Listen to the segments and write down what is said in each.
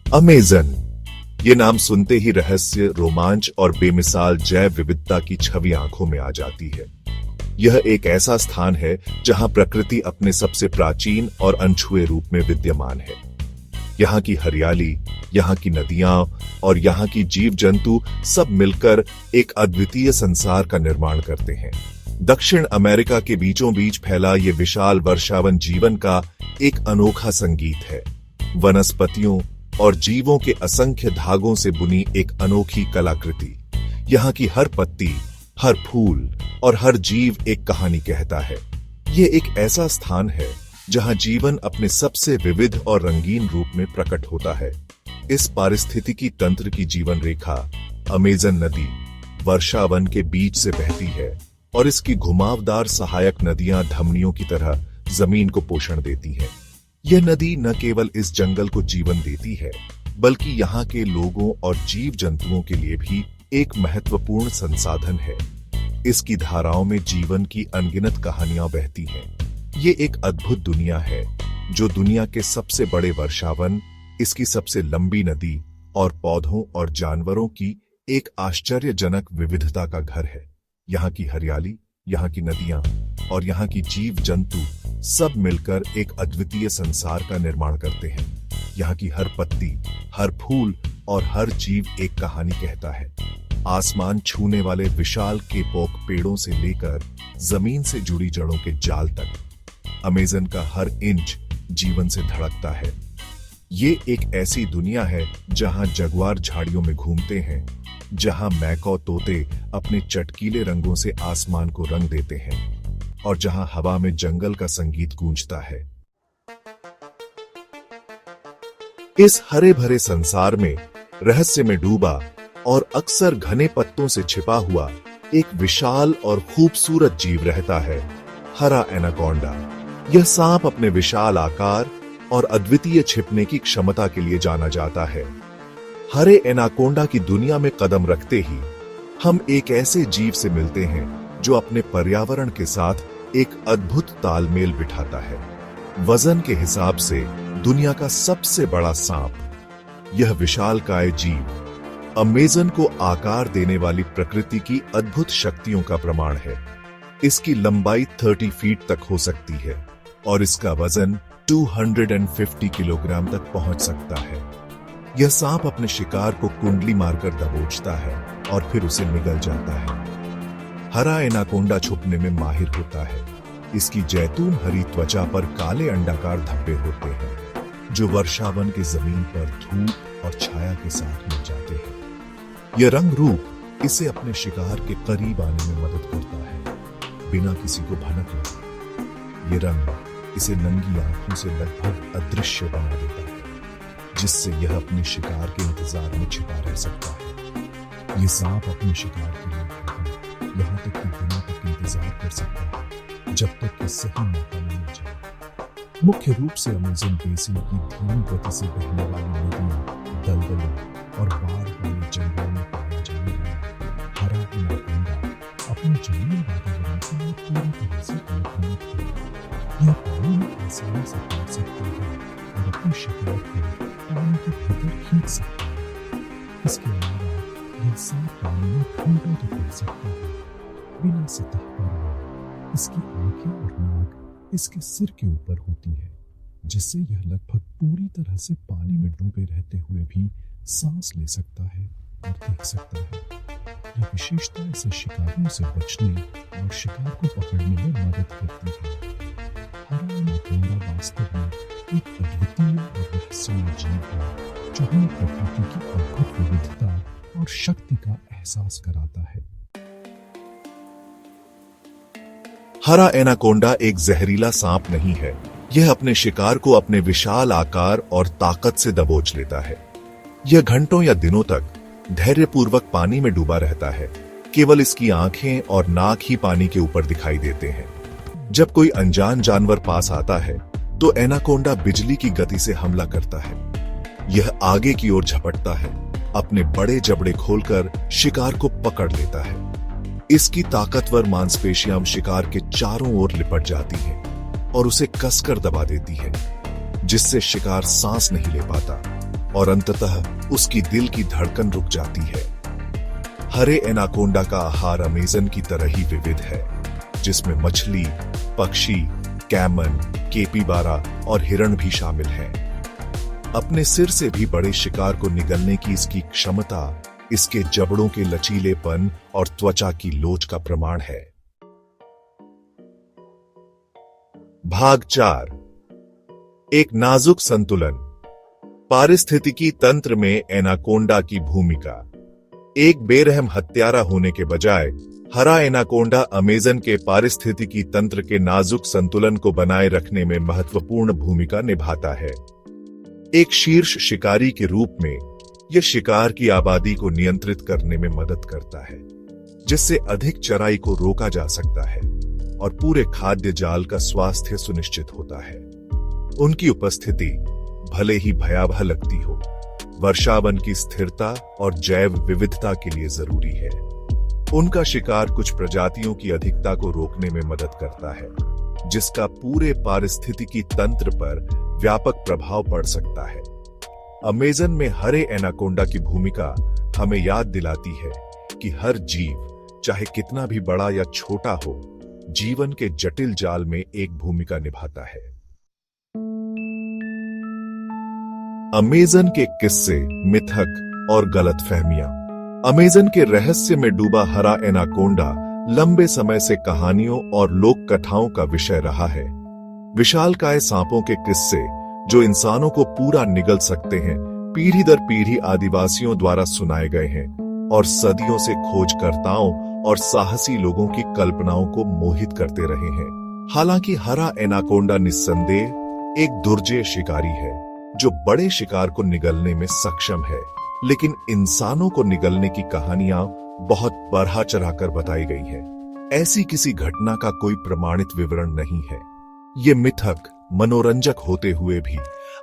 Amazon, ये नाम सुनते ही रहस्य, रोमांच और बेमिसाल जैव विविधता की छवि आंखों में आ जाती है। यह एक ऐसा स्थान है जहां प्रकृति अपने सबसे प्राचीन और अनछुए रूप में विद्यमान है। यहाँ की हरियाली, यहाँ की नदियां और यहाँ की जीव जंतु सब मिलकर एक अद्वितीय संसार का निर्माण करते हैं। दक्षिण अमेरिका के बीचों बीच फैला ये विशाल वर्षावन जीवन का एक अनोखा संगीत है। वनस्पतियों और जीवों के असंख्य धागों से बुनी एक अनोखी कलाकृति। यहाँ की हर पत्ती, हर फूल और हर जीव एक कहानी कहता है। ये एक ऐसा स्थान है जहां जीवन अपने सबसे विविध और रंगीन रूप में प्रकट होता है। इस पारिस्थितिकी तंत्र की जीवन रेखा अमेज़न नदी वर्षावन के बीच से बहती है और इसकी घुमावदार सहायक नदियां धमनियों की तरह जमीन को पोषण देती हैं। यह नदी न केवल इस जंगल को जीवन देती है, बल्कि यहाँ के लोगों और जीव जंतुओं के लिए भी एक महत्वपूर्ण संसाधन है। इसकी धाराओं में जीवन की अनगिनत कहानियां बहती हैं। ये एक अद्भुत दुनिया है जो दुनिया के सबसे बड़े वर्षावन, इसकी सबसे लंबी नदी और पौधों और जानवरों की एक आश्चर्यजनक विविधता का घर है। यहाँ की हरियाली, यहाँ की नदियां और यहाँ की जीव जंतु सब मिलकर एक अद्वितीय संसार का निर्माण करते हैं। यहाँ की हर पत्ती, हर फूल और हर जीव एक कहानी कहता है। आसमान छूने वाले विशाल केपोक पेड़ों से लेकर जमीन से जुड़ी जड़ों के जाल तक, अमेज़न का हर इंच जीवन से धड़कता है। ये एक ऐसी दुनिया है जहां जगुआर झाड़ियों में घूमते हैं, जहां मैकौ तोते अपने चटकीले रंगों से आसमान को रंग देते हैं और जहां हवा में जंगल का संगीत गूंजता है। इस हरे भरे संसार में रहस्य में डूबा और अक्सर घने पत्तों से छिपा हुआ एक विशाल और खूबसूरत जीव रहता है, हरा एनाकोंडा। यह सांप अपने विशाल आकार और अद्वितीय छिपने की क्षमता के लिए जाना जाता है। हरे एनाकोंडा की दुनिया में कदम रखते ही हम एक ऐसे जीव से मिलते हैं जो अपने पर्यावरण के साथ एक अद्भुत तालमेल बिठाता है। वजन के हिसाब से दुनिया का सबसे बड़ा सांप, यह विशालकाय जीव अमेज़न को आकार देने वाली प्रकृति की अद्भुत शक्तियों का प्रमाण है। इसकी लंबाई 30 फीट तक हो सकती है और इसका वजन 250 किलोग्राम तक पहुंच सकता है। यह सांप अपने शिकार को कुंडली मारकर दबोचता है और फिर उसे निगल जाता है। हरा एनाकोंडा छुपने में माहिर होता है। इसकी जैतून हरी त्वचा पर काले अंडाकार धब्बे होते हैं जो वर्षावन के जमीन पर धूप और छाया के साथ मिल जाते हैं। यह रंग रूप इसे अपने शिकार के करीब आने में मदद करता है, बिना किसी को भनक लगे। ये रंग इसे नंगी आंखों से लगभग अदृश्य बना देता है, जिससे यह अपने शिकार के इंतजार में छिपा रह सकता है। ये सांप अपने शिकार के लिए यहाँ तक कि दिनों तक इंतजार कर सकता है, जब तक कि सही मौका न मिल जाए। मुख्य रूप से अमेज़न बेसिन की धीमी गति से बहने वाली नदियों, दलदलों और बाढ़ वाले जंगलों में पाया जाने वाला हरा एनाकोंडा अपने जंगली वातावरण के लिए पूरी तरह से अनुकूलित है। यह पानी में आसानी से तैर सकता है और अपने शिकार को पानी के भीतर खींच सकता है। इसके अलावा यह सांप पानी में घंटों तक रह सकता है, बिना सतह पर। इसकी आंखें और नाक इसके सिर के ऊपर होती है, जिससे यह लगभग पूरी तरह से पानी में डूबे रहते हुए भी सांस ले सकता है और देख सकता है। यह विशेषता इसे शिकारियों से बचने और शिकार को पकड़ने में मदद करती है। हरा एनाकोंडा वास्तव में एक अद्वितीय और रहस्यमय जीव है जो हमें प्रकृति की अद्भुत विविधता और शक्ति का एहसास कराता है। हरा एनाकोंडा एक जहरीला सांप नहीं है। यह अपने शिकार को अपने विशाल आकार और ताकत से दबोच लेता है। यह घंटों या दिनों तक धैर्यपूर्वक पानी में डूबा रहता है। केवल इसकी आंखें और नाक ही पानी के ऊपर दिखाई देते हैं। जब कोई अनजान जानवर पास आता है तो एनाकोंडा बिजली की गति से हमला करता है। यह आगे की ओर झपटता है, अपने बड़े जबड़े खोलकर शिकार को पकड़ लेता है। इसकी ताकतवर मांसपेशियां शिकार के चारों ओर लिपट जाती हैं और उसे कसकर दबा देती हैं, जिससे शिकार सांस नहीं ले पाता और अंततः उसकी दिल की धड़कन रुक जाती है। हरे एनाकोंडा का आहार अमेज़न की तरह ही विविध है, जिसमें मछली, पक्षी, कैमन, केपीबारा और हिरण भी शामिल हैं। अपने सिर से भी बड़े शिकार को निगलने की इसकी क्षमता इसके जबड़ों के लचीलेपन और त्वचा की लोच का प्रमाण है। भाग 4। एक नाजुक संतुलन। पारिस्थितिकी तंत्र में एनाकोंडा की भूमिका। एक बेरहम हत्यारा होने के बजाय हरा एनाकोंडा अमेज़न के पारिस्थितिकी तंत्र के नाजुक संतुलन को बनाए रखने में महत्वपूर्ण भूमिका निभाता है। एक शीर्ष शिकारी के रूप में यह शिकार की आबादी को नियंत्रित करने में मदद करता है, जिससे अधिक चराई को रोका जा सकता है और पूरे खाद्य जाल का स्वास्थ्य सुनिश्चित होता है। उनकी उपस्थिति भले ही भयावह लगती हो, वर्षावन की स्थिरता और जैव विविधता के लिए जरूरी है। उनका शिकार कुछ प्रजातियों की अधिकता को रोकने में मदद करता है, जिसका पूरे पारिस्थितिकी तंत्र पर व्यापक प्रभाव पड़ सकता है। अमेज़न में हरे एनाकोंडा की भूमिका हमें याद दिलाती है कि हर जीव, चाहे कितना भी बड़ा या छोटा हो, जीवन के जटिल जाल में एक भूमिका निभाता है। अमेज़न के किस्से, मिथक और गलतफहमियां। अमेज़न के रहस्य में डूबा हरा एनाकोंडा लंबे समय से कहानियों और लोक कथाओं का विषय रहा है। विशालकाय सांपों के किस्से, जो इंसानों को पूरा निगल सकते हैं, पीढ़ी दर पीढ़ी आदिवासियों द्वारा सुनाए गए हैं और सदियों से खोजकर्ताओं और साहसी लोगों की कल्पनाओं को मोहित करते रहे हैं। हालांकि हरा एनाकोंडा निस्संदेह एक दुर्जेय शिकारी है, जो बड़े शिकार को निगलने में सक्षम है, लेकिन इंसानों को निगलने की कहानियां बहुत बढ़ा चढ़ाकर बताई गई है। ऐसी किसी घटना का कोई प्रमाणित विवरण नहीं है। ये मिथक मनोरंजक होते हुए भी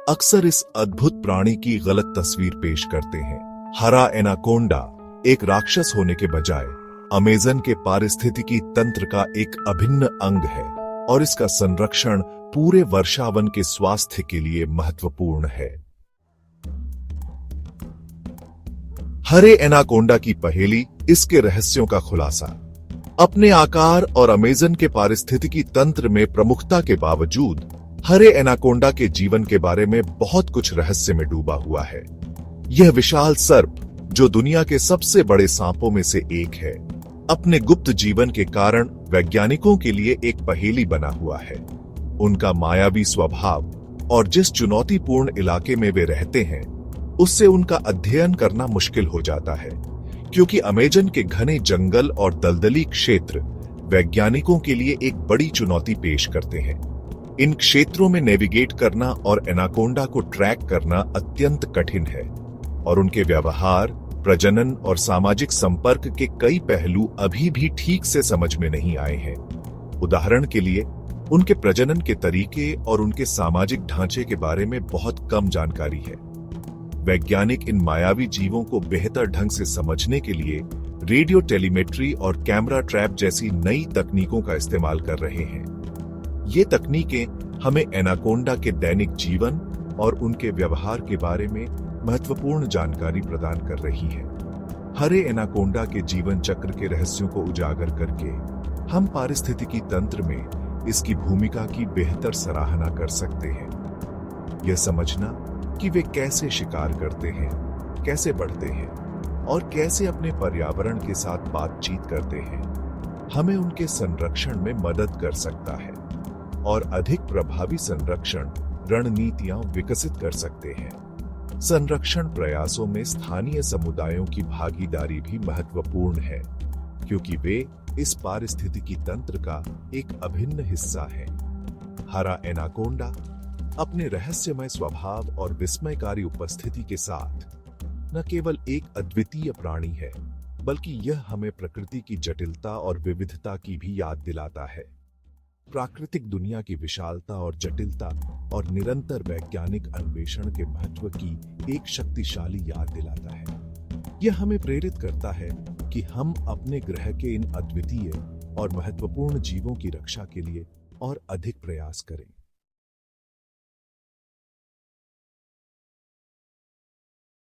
अक्सर इस अद्भुत प्राणी की गलत तस्वीर पेश करते हैं। हरा एनाकोंडा एक राक्षस होने के बजाय अमेज़न के पारिस्थितिकी तंत्र का एक अभिन्न अंग है और इसका संरक्षण पूरे वर्षावन के स्वास्थ्य के लिए महत्वपूर्ण है। हरे एनाकोंडा की पहेली, इसके रहस्यों का खुलासा। अपने आकार और अमेज़न के पारिस्थितिकी तंत्र में प्रमुखता के बावजूद हरे एनाकोंडा के जीवन के बारे में बहुत कुछ रहस्य में डूबा हुआ है। यह विशाल सर्प, जो दुनिया के सबसे बड़े सांपों में से एक है, अपने गुप्त जीवन के कारण वैज्ञानिकों के लिए एक पहेली बना हुआ है। उनका मायावी स्वभाव और जिस चुनौतीपूर्ण इलाके में वे रहते हैं, उससे उनका अध्ययन करना मुश्किल हो जाता है, क्योंकि अमेज़न के घने जंगल और दलदली क्षेत्र वैज्ञानिकों के लिए एक बड़ी चुनौती पेश करते हैं। इन क्षेत्रों में नेविगेट करना और एनाकोंडा को ट्रैक करना अत्यंत कठिन है और उनके व्यवहार, प्रजनन और सामाजिक संपर्क के कई पहलू अभी भी ठीक से समझ में नहीं आए हैं। उदाहरण के लिए, उनके प्रजनन के तरीके और उनके सामाजिक ढांचे के बारे में बहुत कम जानकारी है। वैज्ञानिक इन मायावी जीवों को बेहतर ढंग से समझने के लिए रेडियो टेलीमेट्री और कैमरा ट्रैप जैसी नई तकनीकों का इस्तेमाल कर रहे हैं। ये तकनीकें हमें एनाकोंडा के दैनिक जीवन और उनके व्यवहार के बारे में महत्वपूर्ण जानकारी प्रदान कर रही हैं। हरे एनाकोंडा के जीवन चक्र के रहस्यों को उजागर करके हम पारिस्थितिकी तंत्र में इसकी भूमिका की बेहतर सराहना कर सकते हैं। यह समझना कि वे कैसे शिकार करते हैं, कैसे बढ़ते हैं और कैसे अपने पर्यावरण के साथ बातचीत करते हैं, हमें उनके संरक्षण में मदद कर सकता है और अधिक प्रभावी संरक्षण रणनीतियां विकसित कर सकते हैं। संरक्षण प्रयासों में स्थानीय समुदायों की भागीदारी भी महत्वपूर्ण है, क्योंकि वे इस पारिस्थितिकी तंत्र का एक अभिन्न हिस्सा है। हरा एनाकोंडा अपने रहस्यमय स्वभाव और विस्मयकारी उपस्थिति के साथ न केवल एक अद्वितीय प्राणी है, बल्कि यह हमें प्रकृति की जटिलता और विविधता की भी याद दिलाता है। प्राकृतिक दुनिया की विशालता और जटिलता और निरंतर वैज्ञानिक अन्वेषण के महत्व की एक शक्तिशाली याद दिलाता है। यह हमें प्रेरित करता है कि हम अपने ग्रह के इन अद्वितीय और महत्वपूर्ण जीवों की रक्षा के लिए और अधिक प्रयास करें।